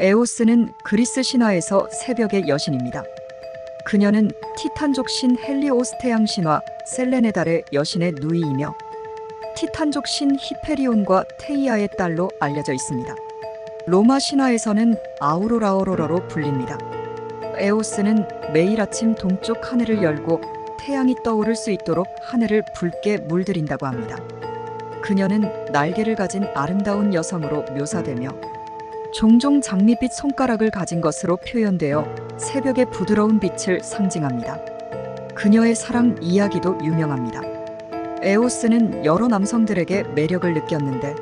에오스는 그리스 신화에서 새벽의 여신입니다. 그녀는 티탄족 신 헬리오스 태양 신화 셀레네 달의 여신의 누이이며 티탄족 신 히페리온과 테이아의 딸로 알려져 있습니다. 로마 신화에서는 아우로라로 불립니다. 에오스는 매일 아침 동쪽 하늘을 열고 태양이 떠오를 수 있도록 하늘을 붉게 물들인다고 합니다. 그녀는 날개를 가진 아름다운 여성으로 묘사되며 종종 장밋빛 손가락을 가진 것으로 표현되어 새벽의 부드러운 빛을 상징합니다. 그녀의 사랑 이야기도 유명합니다. 에오스는 여러 남성들에게 매력을 느꼈는데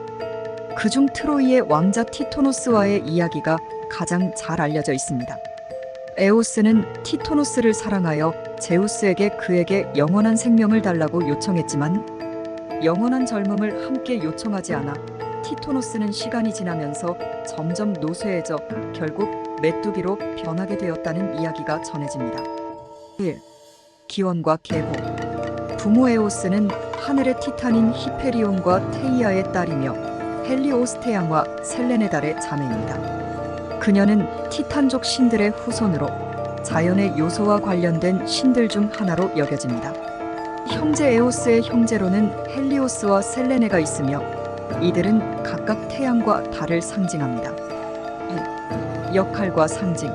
그중 트로이의 왕자 티토노스와의 이야기가 가장 잘 알려져 있습니다. 에오스는 티토노스를 사랑하여 제우스에게 그에게 영원한 생명을 달라고 요청했지만 영원한 젊음을 함께 요청하지 않아 티토노스는 시간이 지나면서 점점 노쇠해져 결국 메뚜기로 변하게 되었다는 이야기가 전해집니다. 1. 기원과 계보. 부모 에오스는 하늘의 티탄인 히페리온과 테이아의 딸이며 헬리오스 태양과 셀레네 달의 자매입니다. 그녀는 티탄족 신들의 후손으로 자연의 요소와 관련된 신들 중 하나로 여겨집니다. 형제 에오스의 형제로는 헬리오스와 셀레네가 있으며 이들은 각각 태양과 달을 상징합니다. 2. 역할과 상징.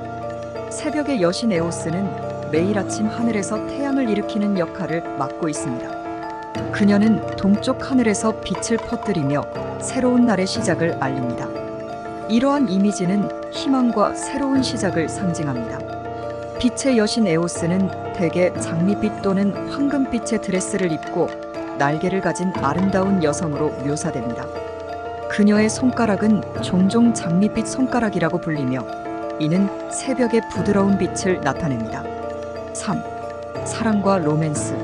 새벽의 여신 에오스는 매일 아침 하늘에서 태양을 일으키는 역할을 맡고 있습니다. 그녀는 동쪽 하늘에서 빛을 퍼뜨리며 새로운 날의 시작을 알립니다. 이러한 이미지는 희망과 새로운 시작을 상징합니다. 빛의 여신 에오스는 대개 장밋빛 또는 황금빛의 드레스를 입고 날개를 가진 아름다운 여성으로 묘사됩니다. 그녀의 손가락은 종종 장밋빛 손가락이라고 불리며 이는 새벽의 부드러운 빛을 나타냅니다. 3. 사랑과 로맨스.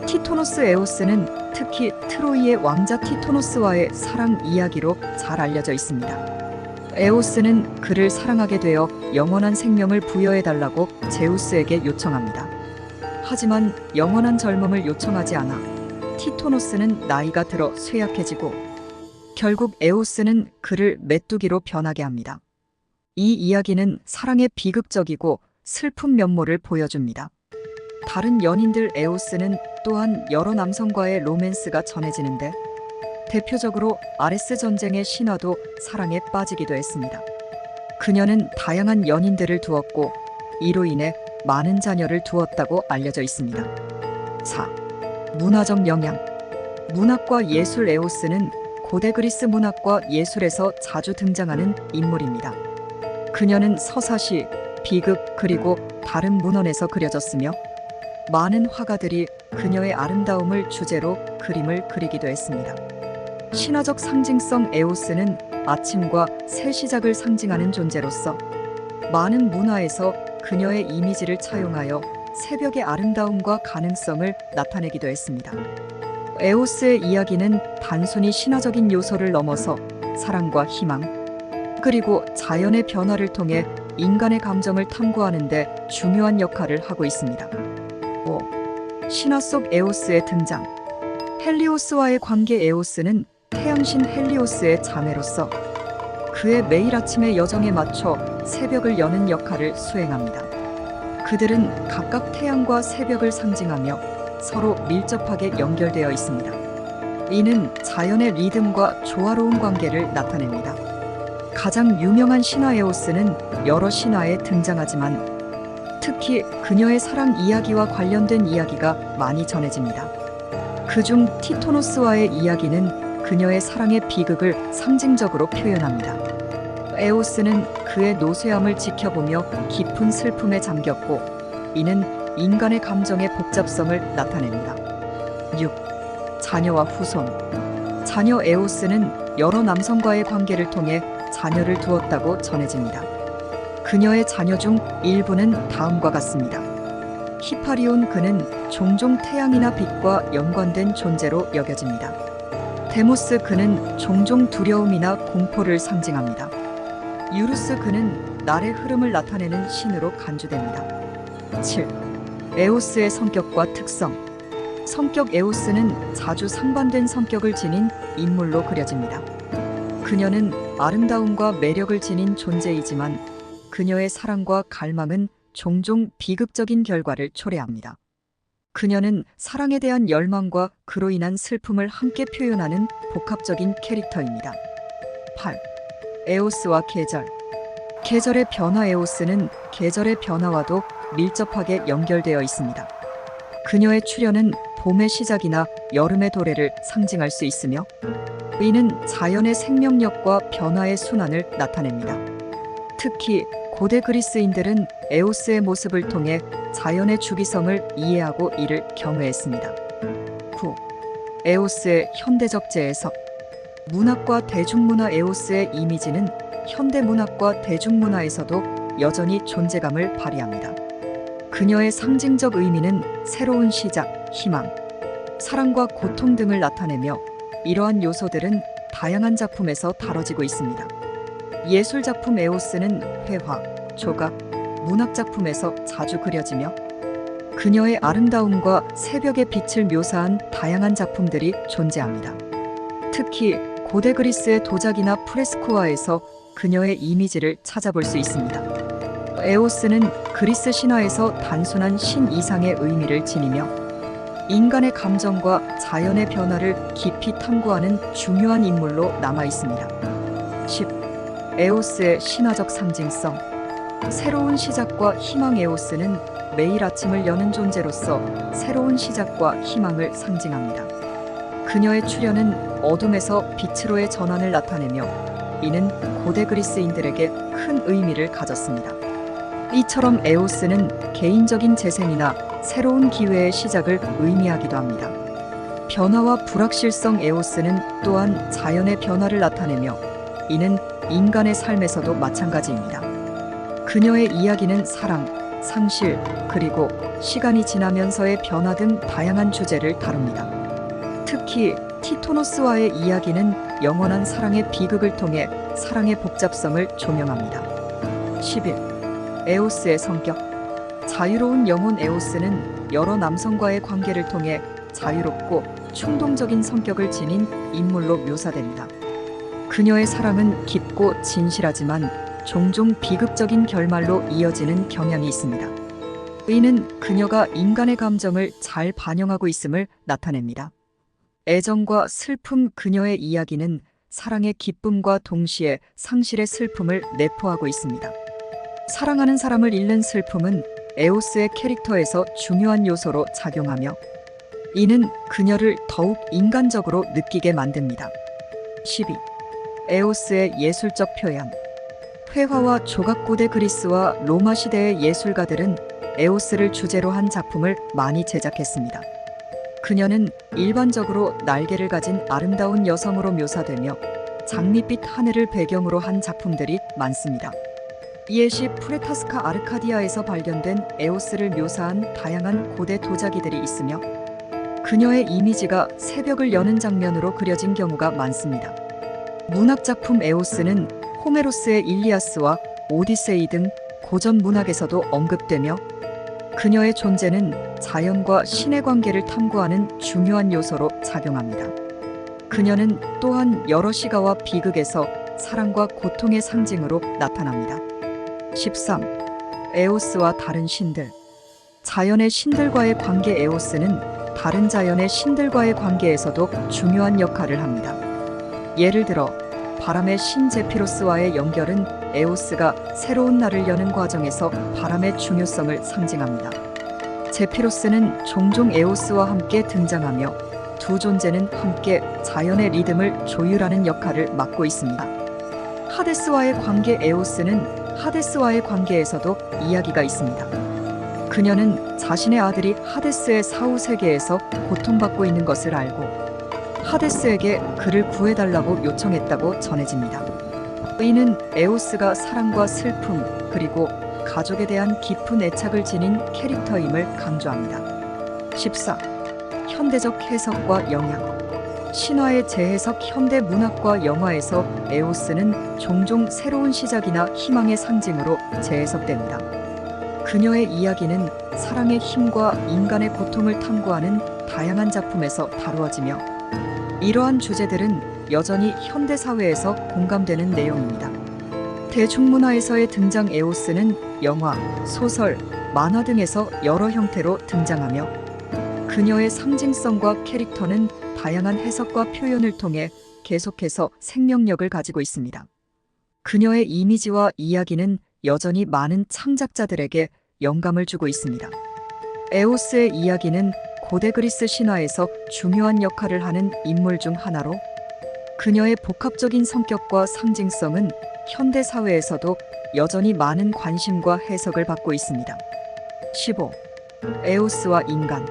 티토노스 에오스는 특히 트로이의 왕자 티토노스와의 사랑 이야기로 잘 알려져 있습니다. 에오스는 그를 사랑하게 되어 영원한 생명을 부여해달라고 제우스에게 요청합니다. 하지만 영원한 젊음을 요청하지 않아 티토노스는 나이가 들어 쇠약해지고 결국 에오스는 그를 메뚜기로 변하게 합니다. 이 이야기는 사랑의 비극적이고 슬픈 면모를 보여줍니다. 다른 연인들 에오스는 또한 여러 남성과의 로맨스가 전해지는데 대표적으로 아레스 전쟁의 신화도 사랑에 빠지기도 했습니다. 그녀는 다양한 연인들을 두었고 이로 인해 많은 자녀를 두었다고 알려져 있습니다. 4. 문화적 영향. 문학과 예술. 에오스는 고대 그리스 문학과 예술에서 자주 등장하는 인물입니다. 그녀는 서사시, 비극 그리고 다른 문헌에서 그려졌으며 많은 화가들이 그녀의 아름다움을 주제로 그림을 그리기도 했습니다. 신화적 상징성. 에오스는 아침과 새 시작을 상징하는 존재로서 많은 문화에서 그녀의 이미지를 차용하여 새벽의 아름다움과 가능성을 나타내기도 했습니다. 에오스의 이야기는 단순히 신화적인 요소를 넘어서 사랑과 희망, 그리고 자연의 변화를 통해 인간의 감정을 탐구하는 데 중요한 역할을 하고 있습니다. 5. 신화 속 에오스의 등장. 헬리오스와의 관계. 에오스는 태양신 헬리오스의 자매로서 그의 매일 아침의 여정에 맞춰 새벽을 여는 역할을 수행합니다. 그들은 각각 태양과 새벽을 상징하며 서로 밀접하게 연결되어 있습니다. 이는 자연의 리듬과 조화로운 관계를 나타냅니다. 가장 유명한 신화 에오스는 여러 신화에 등장하지만 특히 그녀의 사랑 이야기와 관련된 이야기가 많이 전해집니다. 그중 티토노스와의 이야기는 그녀의 사랑의 비극을 상징적으로 표현합니다. 에오스는 그의 노쇠함을 지켜보며 깊은 슬픔에 잠겼고 이는 인간의 감정의 복잡성을 나타냅니다. 6. 자녀와 후손. 자녀. 에오스는 여러 남성과의 관계를 통해 자녀를 두었다고 전해집니다. 그녀의 자녀 중 일부는 다음과 같습니다. 히파리온. 그는 종종 태양이나 빛과 연관된 존재로 여겨집니다. 데모스. 그는 종종 두려움이나 공포를 상징합니다. 유루스. 그는 날의 흐름을 나타내는 신으로 간주됩니다. 7. 에오스의 성격과 특성. 성격. 에오스는 자주 상반된 성격을 지닌 인물로 그려집니다. 그녀는 아름다움과 매력을 지닌 존재이지만 그녀의 사랑과 갈망은 종종 비극적인 결과를 초래합니다. 그녀는 사랑에 대한 열망과 그로 인한 슬픔을 함께 표현하는 복합적인 캐릭터입니다. 8. 에오스와 계절. 계절의 변화. 에오스는 계절의 변화와도 밀접하게 연결되어 있습니다. 그녀의 출현은 봄의 시작이나 여름의 도래를 상징할 수 있으며 이는 자연의 생명력과 변화의 순환을 나타냅니다. 특히 고대 그리스인들은 에오스의 모습을 통해 자연의 주기성을 이해하고 이를 경외했습니다. 9. 에오스의 현대적 재해석. 문학과 대중문화. 에오스의 이미지는 현대문학과 대중문화에서도 여전히 존재감을 발휘합니다. 그녀의 상징적 의미는 새로운 시작, 희망, 사랑과 고통 등을 나타내며 이러한 요소들은 다양한 작품에서 다뤄지고 있습니다. 예술작품. 에오스는 회화, 조각, 문학작품에서 자주 그려지며 그녀의 아름다움과 새벽의 빛을 묘사한 다양한 작품들이 존재합니다. 특히 고대 그리스의 도자기나 프레스코화에서 그녀의 이미지를 찾아볼 수 있습니다. 에오스는 그리스 신화에서 단순한 신 이상의 의미를 지니며 인간의 감정과 자연의 변화를 깊이 탐구하는 중요한 인물로 남아 있습니다. 10. 에오스의 신화적 상징성. 새로운 시작과 희망. 에오스는 매일 아침을 여는 존재로서 새로운 시작과 희망을 상징합니다. 그녀의 출현은 어둠에서 빛으로의 전환을 나타내며 이는 고대 그리스인들에게 큰 의미를 가졌습니다. 이처럼 에오스는 개인적인 재생이나 새로운 기회의 시작을 의미하기도 합니다. 변화와 불확실성. 에오스는 또한 자연의 변화를 나타내며 이는 인간의 삶에서도 마찬가지입니다. 그녀의 이야기는 사랑, 상실, 그리고 시간이 지나면서의 변화 등 다양한 주제를 다룹니다. 특히 티토노스와의 이야기는 영원한 사랑의 비극을 통해 사랑의 복잡성을 조명합니다. 11. 에오스의 성격. 자유로운 영혼. 에오스는 여러 남성과의 관계를 통해 자유롭고 충동적인 성격을 지닌 인물로 묘사됩니다. 그녀의 사랑은 깊고 진실하지만 종종 비극적인 결말로 이어지는 경향이 있습니다. 이는 그녀가 인간의 감정을 잘 반영하고 있음을 나타냅니다. 애정과 슬픔. 그녀의 이야기는 사랑의 기쁨과 동시에 상실의 슬픔을 내포하고 있습니다. 사랑하는 사람을 잃는 슬픔은 에오스의 캐릭터에서 중요한 요소로 작용하며 이는 그녀를 더욱 인간적으로 느끼게 만듭니다. 12. 에오스의 예술적 표현. 회화와 조각. 고대 그리스와 로마 시대의 예술가들은 에오스를 주제로 한 작품을 많이 제작했습니다. 그녀는 일반적으로 날개를 가진 아름다운 여성으로 묘사되며 장밋빛 하늘을 배경으로 한 작품들이 많습니다. 이에시 프레타스카 아르카디아에서 발견된 에오스를 묘사한 다양한 고대 도자기들이 있으며 그녀의 이미지가 새벽을 여는 장면으로 그려진 경우가 많습니다. 문학작품. 에오스는 호메로스의 일리아스와 오디세이 등 고전 문학에서도 언급되며 그녀의 존재는 자연과 신의 관계를 탐구하는 중요한 요소로 작용합니다. 그녀는 또한 여러 시가와 비극에서 사랑과 고통의 상징으로 나타납니다. 13. 에오스와 다른 신들. 자연의 신들과의 관계. 에오스는 다른 자연의 신들과의 관계에서도 중요한 역할을 합니다. 예를 들어 바람의 신 제피로스와의 연결은 에오스가 새로운 날을 여는 과정에서 바람의 중요성을 상징합니다. 제피로스는 종종 에오스와 함께 등장하며 두 존재는 함께 자연의 리듬을 조율하는 역할을 맡고 있습니다. 하데스와의 관계. 에오스는 하데스와의 관계에서도 이야기가 있습니다. 그녀는 자신의 아들이 하데스의 사후 세계에서 고통받고 있는 것을 알고 하데스에게 그를 구해달라고 요청했다고 전해집니다. 이는 에오스가 사랑과 슬픔 그리고 가족에 대한 깊은 애착을 지닌 캐릭터임을 강조합니다. 14. 현대적 해석과 영향. 신화의 재해석. 현대 문학과 영화에서 에오스는 종종 새로운 시작이나 희망의 상징으로 재해석됩니다. 그녀의 이야기는 사랑의 힘과 인간의 고통을 탐구하는 다양한 작품에서 다루어지며 이러한 주제들은 여전히 현대 사회에서 공감되는 내용입니다. 대중문화에서의 등장 에오스는 영화, 소설, 만화 등에서 여러 형태로 등장하며 그녀의 상징성과 캐릭터는 다양한 해석과 표현을 통해 계속해서 생명력을 가지고 있습니다. 그녀의 이미지와 이야기는 여전히 많은 창작자들에게 영감을 주고 있습니다. 에오스의 이야기는 고대 그리스 신화에서 중요한 역할을 하는 인물 중 하나로 그녀의 복합적인 성격과 상징성은 현대 사회에서도 여전히 많은 관심과 해석을 받고 있습니다. 15. 에오스와 인간.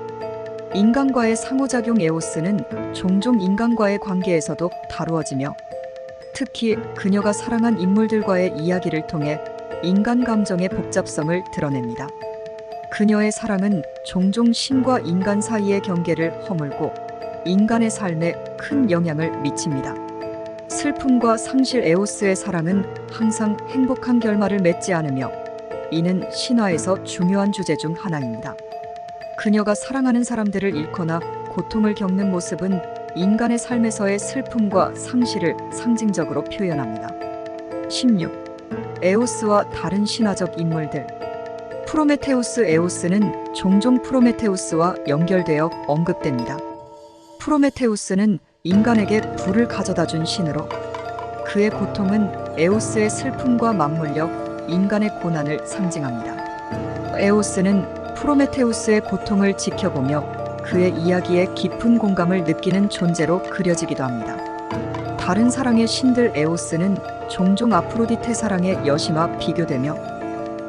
인간과의 상호작용. 에오스는 종종 인간과의 관계에서도 다루어지며 특히 그녀가 사랑한 인물들과의 이야기를 통해 인간 감정의 복잡성을 드러냅니다. 그녀의 사랑은 종종 신과 인간 사이의 경계를 허물고 인간의 삶에 큰 영향을 미칩니다. 슬픔과 상실. 에오스의 사랑은 항상 행복한 결말을 맺지 않으며 이는 신화에서 중요한 주제 중 하나입니다. 그녀가 사랑하는 사람들을 잃거나 고통을 겪는 모습은 인간의 삶에서의 슬픔과 상실을 상징적으로 표현합니다. 16. 에오스와 다른 신화적 인물들. 프로메테우스. 에오스는 종종 프로메테우스와 연결되어 언급됩니다. 프로메테우스는 인간에게 불을 가져다 준 신으로 그의 고통은 에오스의 슬픔과 맞물려 인간의 고난을 상징합니다. 에오스는 프로메테우스의 고통을 지켜보며 그의 이야기에 깊은 공감을 느끼는 존재로 그려지기도 합니다. 다른 사랑의 신들. 에오스는 종종 아프로디테 사랑의 여신과 비교되며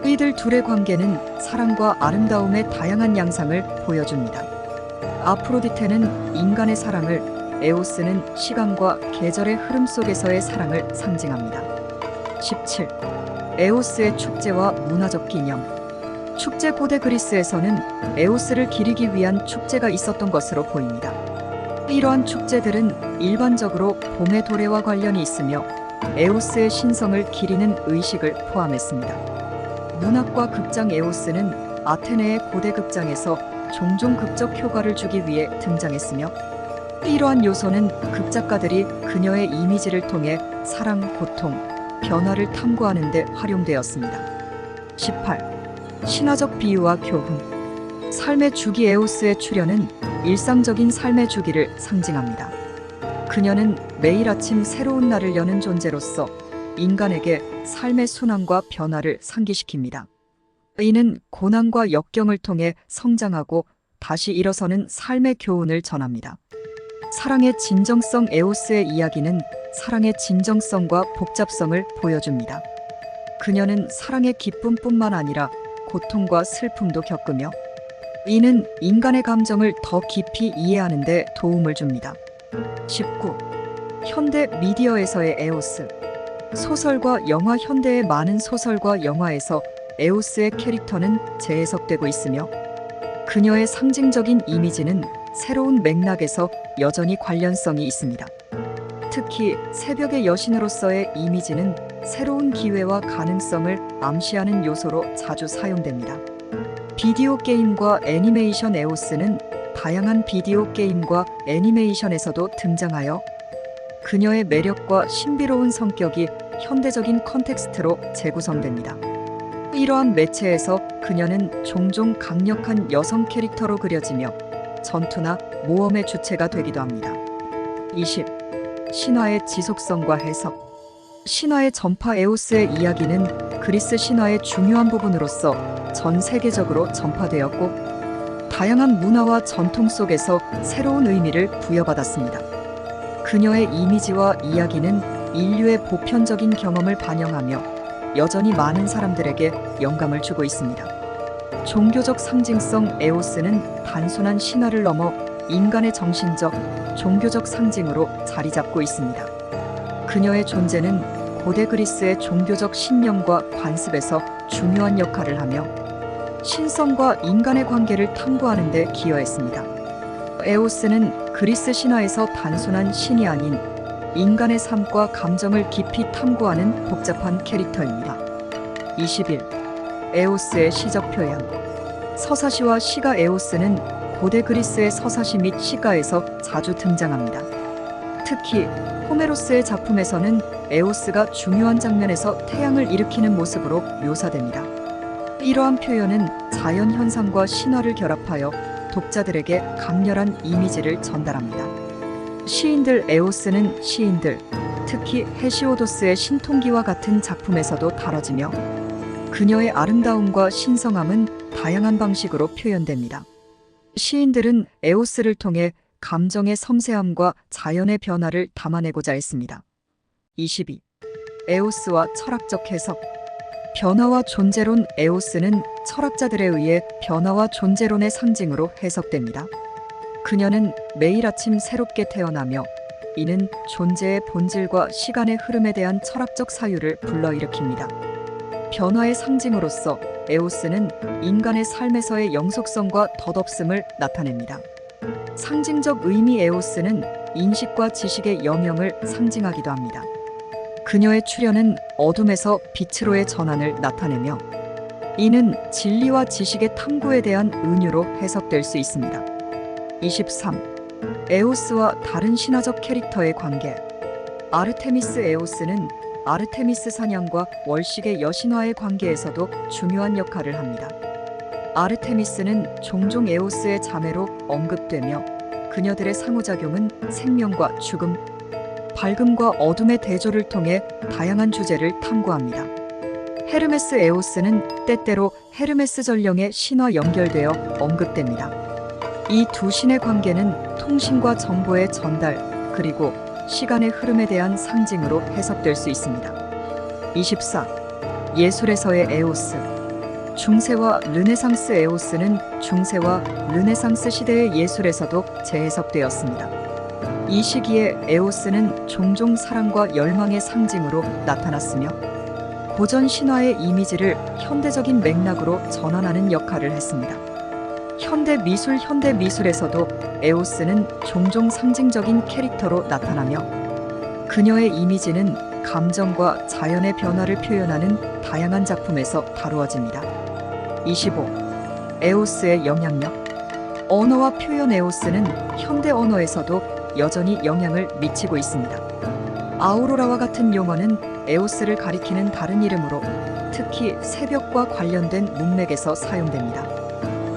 이들 둘의 관계는 사랑과 아름다움의 다양한 양상을 보여줍니다. 아프로디테는 인간의 사랑을, 에오스는 시간과 계절의 흐름 속에서의 사랑을 상징합니다. 17. 에오스의 축제와 문화적 기념. 축제. 고대 그리스에서는 에오스를 기리기 위한 축제가 있었던 것으로 보입니다. 이러한 축제들은 일반적으로 봄의 도래와 관련이 있으며 에오스의 신성을 기리는 의식을 포함했습니다. 문학과 극장. 에오스는 아테네의 고대 극장에서 종종 극적 효과를 주기 위해 등장했으며 이러한 요소는 극작가들이 그녀의 이미지를 통해 사랑, 고통, 변화를 탐구하는 데 활용되었습니다. 18. 신화적 비유와 교훈. 삶의 주기. 에오스의 출현은 일상적인 삶의 주기를 상징합니다. 그녀는 매일 아침 새로운 날을 여는 존재로서 인간에게 삶의 순환과 변화를 상기시킵니다. 이는 고난과 역경을 통해 성장하고 다시 일어서는 삶의 교훈을 전합니다. 사랑의 진정성. 에오스의 이야기는 사랑의 진정성과 복잡성을 보여줍니다. 그녀는 사랑의 기쁨뿐만 아니라 고통과 슬픔도 겪으며 이는 인간의 감정을 더 깊이 이해하는 데 도움을 줍니다. 19. 현대 미디어에서의 에오스. 소설과 영화. 현대의 많은 소설과 영화에서 에오스의 캐릭터는 재해석되고 있으며 그녀의 상징적인 이미지는 새로운 맥락에서 여전히 관련성이 있습니다. 특히 새벽의 여신으로서의 이미지는 새로운 기회와 가능성을 암시하는 요소로 자주 사용됩니다. 비디오 게임과 애니메이션. 에오스는 다양한 비디오 게임과 애니메이션에서도 등장하여 그녀의 매력과 신비로운 성격이 현대적인 컨텍스트로 재구성됩니다. 이러한 매체에서 그녀는 종종 강력한 여성 캐릭터로 그려지며 전투나 모험의 주체가 되기도 합니다. 20. 신화의 지속성과 해석. 신화의 전파. 에오스의 이야기는 그리스 신화의 중요한 부분으로서 전 세계적으로 전파되었고 다양한 문화와 전통 속에서 새로운 의미를 부여받았습니다. 그녀의 이미지와 이야기는 인류의 보편적인 경험을 반영하며 여전히 많은 사람들에게 영감을 주고 있습니다. 종교적 상징성. 에오스는 단순한 신화를 넘어 인간의 정신적, 종교적 상징으로 자리 잡고 있습니다. 그녀의 존재는 고대 그리스의 종교적 신념과 관습에서 중요한 역할을 하며 신성과 인간의 관계를 탐구하는 데 기여했습니다. 에오스는 그리스 신화에서 단순한 신이 아닌 인간의 삶과 감정을 깊이 탐구하는 복잡한 캐릭터입니다. 21. 에오스의 시적 표현. 서사시와 시가. 에오스는 고대 그리스의 서사시 및 시가에서 자주 등장합니다. 특히 호메로스의 작품에서는 에오스가 중요한 장면에서 태양을 일으키는 모습으로 묘사됩니다. 이러한 표현은 자연 현상과 신화를 결합하여 독자들에게 강렬한 이미지를 전달합니다. 시인들 에오스는 시인들, 특히 헤시오도스의 신통기와 같은 작품에서도 다뤄지며 그녀의 아름다움과 신성함은 다양한 방식으로 표현됩니다. 시인들은 에오스를 통해 감정의 섬세함과 자연의 변화를 담아내고자 했습니다. 22. 에오스와 철학적 해석. 변화와 존재론. 에오스는 철학자들에 의해 변화와 존재론의 상징으로 해석됩니다. 그녀는 매일 아침 새롭게 태어나며 이는 존재의 본질과 시간의 흐름에 대한 철학적 사유를 불러일으킵니다. 변화의 상징으로서 에오스는 인간의 삶에서의 영속성과 덧없음을 나타냅니다. 상징적 의미. 에오스는 인식과 지식의 여명을 상징하기도 합니다. 그녀의 출현은 어둠에서 빛으로의 전환을 나타내며 이는 진리와 지식의 탐구에 대한 은유로 해석될 수 있습니다. 23. 에오스와 다른 신화적 캐릭터의 관계. 아르테미스. 에오스는 아르테미스 사냥과 월식의 여신화의 관계에서도 중요한 역할을 합니다. 아르테미스는 종종 에오스의 자매로 언급되며 그녀들의 상호작용은 생명과 죽음, 밝음과 어둠의 대조를 통해 다양한 주제를 탐구합니다. 헤르메스. 에오스는 때때로 헤르메스 전령의 신화 연결되어 언급됩니다. 이 두 신의 관계는 통신과 정보의 전달, 그리고 시간의 흐름에 대한 상징으로 해석될 수 있습니다. 24. 예술에서의 에오스. 중세와 르네상스. 에오스는 중세와 르네상스 시대의 예술에서도 재해석되었습니다. 이 시기에 에오스는 종종 사랑과 열망의 상징으로 나타났으며 고전 신화의 이미지를 현대적인 맥락으로 전환하는 역할을 했습니다. 현대 미술에서도 에오스는 종종 상징적인 캐릭터로 나타나며 그녀의 이미지는 감정과 자연의 변화를 표현하는 다양한 작품에서 다루어집니다. 25. 에오스의 영향력. 언어와 표현. 에오스는 현대 언어에서도 여전히 영향을 미치고 있습니다. 아우로라와 같은 용어는 에오스를 가리키는 다른 이름으로 특히 새벽과 관련된 문맥에서 사용됩니다.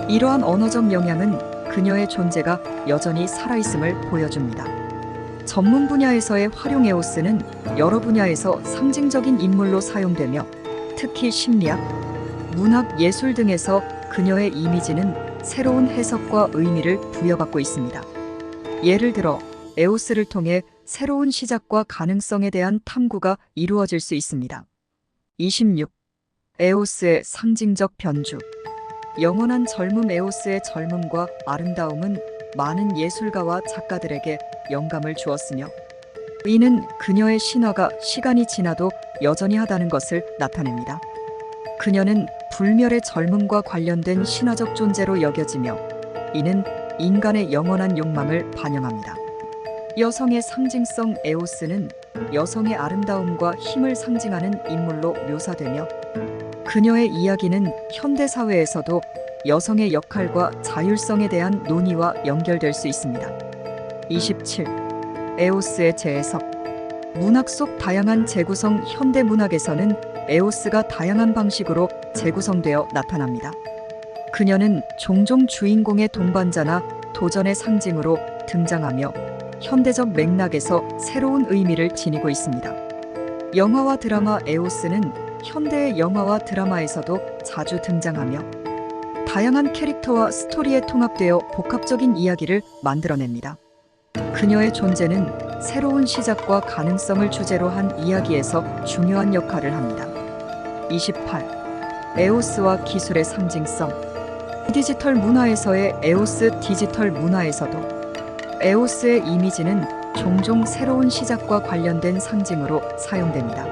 이러한 언어적 영향은 그녀의 존재가 여전히 살아있음을 보여줍니다. 전문 분야에서의 활용. 에오스는 여러 분야에서 상징적인 인물로 사용되며 특히 심리학, 문학, 예술 등에서 그녀의 이미지는 새로운 해석과 의미를 부여받고 있습니다. 예를 들어 에오스를 통해 새로운 시작과 가능성에 대한 탐구가 이루어질 수 있습니다. 26. 에오스의 상징적 변주. 영원한 젊음. 에오스의 젊음과 아름다움은 많은 예술가와 작가들에게 영감을 주었으며 이는 그녀의 신화가 시간이 지나도 여전히하다는 것을 나타냅니다. 그녀는 불멸의 젊음과 관련된 신화적 존재로 여겨지며 이는 인간의 영원한 욕망을 반영합니다. 여성의 상징성. 에오스는 여성의 아름다움과 힘을 상징하는 인물로 묘사되며 그녀의 이야기는 현대 사회에서도 여성의 역할과 자율성에 대한 논의와 연결될 수 있습니다. 27. 에오스의 재해석. 문학 속 다양한 재구성. 현대 문학에서는 에오스가 다양한 방식으로 재구성되어 나타납니다. 그녀는 종종 주인공의 동반자나 도전의 상징으로 등장하며 현대적 맥락에서 새로운 의미를 지니고 있습니다. 영화와 드라마. 에오스는 현대의 영화와 드라마에서도 자주 등장하며 다양한 캐릭터와 스토리에 통합되어 복합적인 이야기를 만들어냅니다. 그녀의 존재는 새로운 시작과 가능성을 주제로 한 이야기에서 중요한 역할을 합니다. 28. 에오스와 기술의 상징성. 디지털 문화에서의 에오스. 디지털 문화에서도 에오스의 이미지는 종종 새로운 시작과 관련된 상징으로 사용됩니다.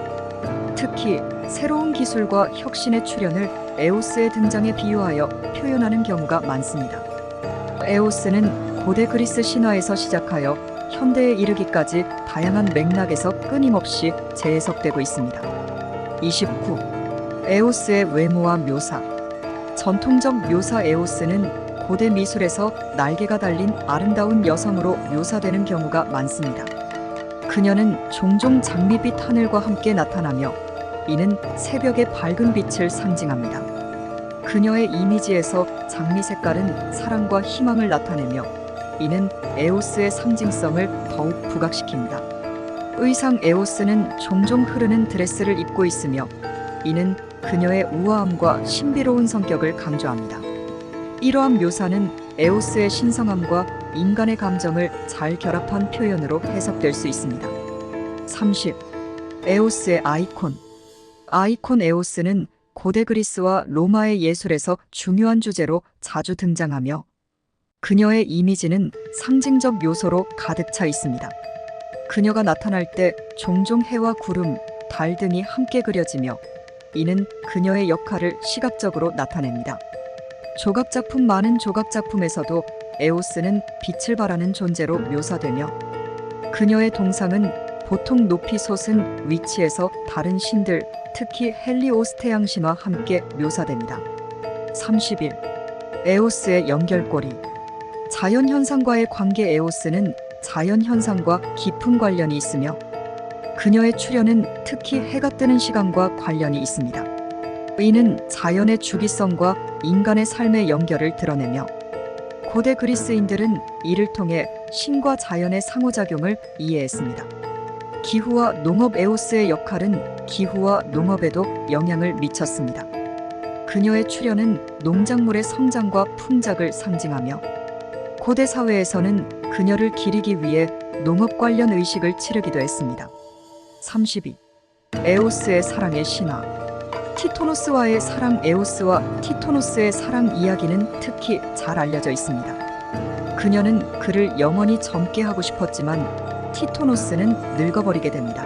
특히 새로운 기술과 혁신의 출현을 에오스의 등장에 비유하여 표현하는 경우가 많습니다. 에오스는 고대 그리스 신화에서 시작하여 현대에 이르기까지 다양한 맥락에서 끊임없이 재해석되고 있습니다. 29. 에오스의 외모와 묘사. 전통적 묘사. 에오스는 고대 미술에서 날개가 달린 아름다운 여성으로 묘사되는 경우가 많습니다. 그녀는 종종 장밋빛 하늘과 함께 나타나며 이는 새벽의 밝은 빛을 상징합니다. 그녀의 이미지에서 장미 색깔은 사랑과 희망을 나타내며 이는 에오스의 상징성을 더욱 부각시킵니다. 의상 에오스는 종종 흐르는 드레스를 입고 있으며 이는 그녀의 우아함과 신비로운 성격을 강조합니다. 이러한 묘사는 에오스의 신성함과 인간의 감정을 잘 결합한 표현으로 해석될 수 있습니다. 30. 에오스의 아이콘. 아이콘 에오스는 고대 그리스와 로마의 예술에서 중요한 주제로 자주 등장하며 그녀의 이미지는 상징적 요소로 가득 차 있습니다. 그녀가 나타날 때 종종 해와 구름, 달 등이 함께 그려지며 이는 그녀의 역할을 시각적으로 나타냅니다. 조각작품 많은 조각작품에서도 에오스는 빛을 발하는 존재로 묘사되며 그녀의 동상은 보통 높이 솟은 위치에서 다른 신들, 특히 헬리오스테양 신과 함께 묘사됩니다. 31. 에오스의 연결고리. 자연현상과의 관계. 에오스는 자연현상과 깊은 관련이 있으며 그녀의 출현은 특히 해가 뜨는 시간과 관련이 있습니다. 이는 자연의 주기성과 인간의 삶의 연결을 드러내며 고대 그리스인들은 이를 통해 신과 자연의 상호작용을 이해했습니다. 기후와 농업. 에오스의 역할은 기후와 농업에도 영향을 미쳤습니다. 그녀의 출현은 농작물의 성장과 풍작을 상징하며 고대 사회에서는 그녀를 기리기 위해 농업 관련 의식을 치르기도 했습니다. 32. 에오스의 사랑의 신화. 티토노스와의 사랑. 에오스와 티토노스의 사랑 이야기는 특히 잘 알려져 있습니다. 그녀는 그를 영원히 젊게 하고 싶었지만 티토노스는 늙어버리게 됩니다.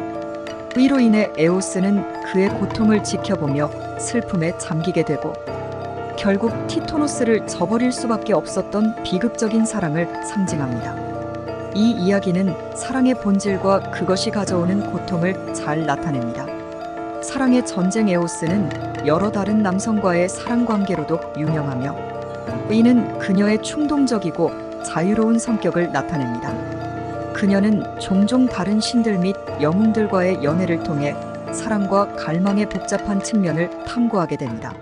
이로 인해 에오스는 그의 고통을 지켜보며 슬픔에 잠기게 되고 결국 티토노스를 저버릴 수밖에 없었던 비극적인 사랑을 상징합니다. 이 이야기는 사랑의 본질과 그것이 가져오는 고통을 잘 나타냅니다. 사랑의 전쟁. 에오스는 여러 다른 남성과의 사랑 관계로도 유명하며 이는 그녀의 충동적이고 자유로운 성격을 나타냅니다. 그녀는 종종 다른 신들 및 영웅들과의 연애를 통해 사랑과 갈망의 복잡한 측면을 탐구하게 됩니다.